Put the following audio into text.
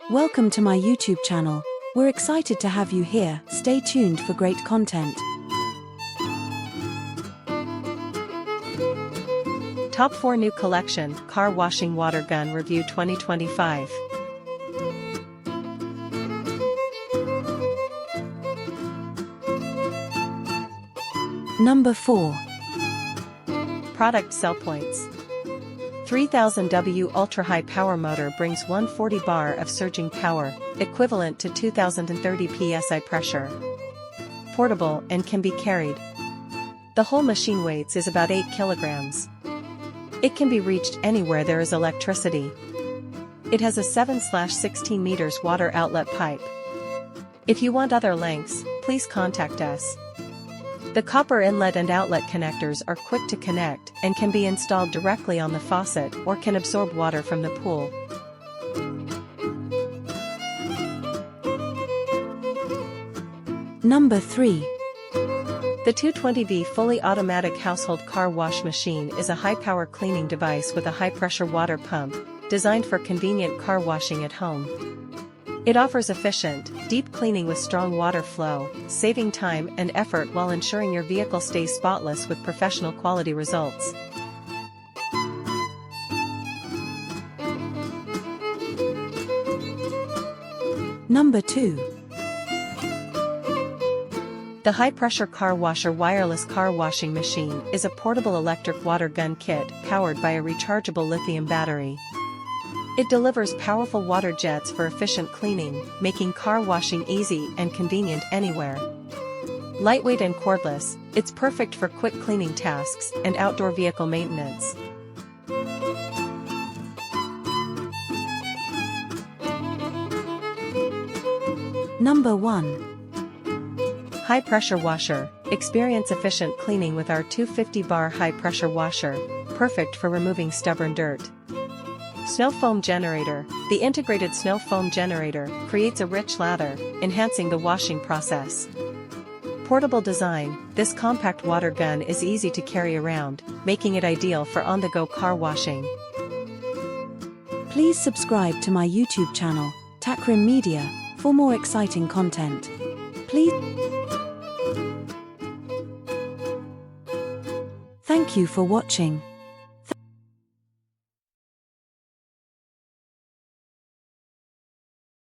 Welcome to my YouTube channel. We're excited to have you here. Stay tuned for great content. Top 4 New Collection Car Washing Water Gun Review 2025. Number 4. Product Sell Points. 3000W ultra-high power motor brings 140 bar of surging power, equivalent to 2030 psi pressure. Portable and can be carried. The whole machine weights is about 8 kilograms. It can be reached anywhere there is electricity. It has a 7/16 meters water outlet pipe. If you want other lengths, please contact us. The copper inlet and outlet connectors are quick to connect and can be installed directly on the faucet or can absorb water from the pool. Number 3. The 220V fully automatic household car wash machine is a high-power cleaning device with a high-pressure water pump, designed for convenient car washing at home. It offers efficient, deep cleaning with strong water flow, saving time and effort while ensuring your vehicle stays spotless with professional quality results. Number 2. The high-pressure car washer wireless car washing machine is a portable electric water gun kit powered by a rechargeable lithium battery. It delivers powerful water jets for efficient cleaning, making car washing easy and convenient anywhere. Lightweight and cordless, it's perfect for quick cleaning tasks and outdoor vehicle maintenance. Number 1. High-pressure washer. Experience efficient cleaning with our 250 bar high-pressure washer, perfect for removing stubborn dirt. Snow foam generator. The integrated snow foam generator creates a rich lather, enhancing the washing process. Portable design. This compact water gun is easy to carry around, making it ideal for on-the-go car washing. Please subscribe to my YouTube channel, Takrim Media, for more exciting content. Please. Thank you for watching.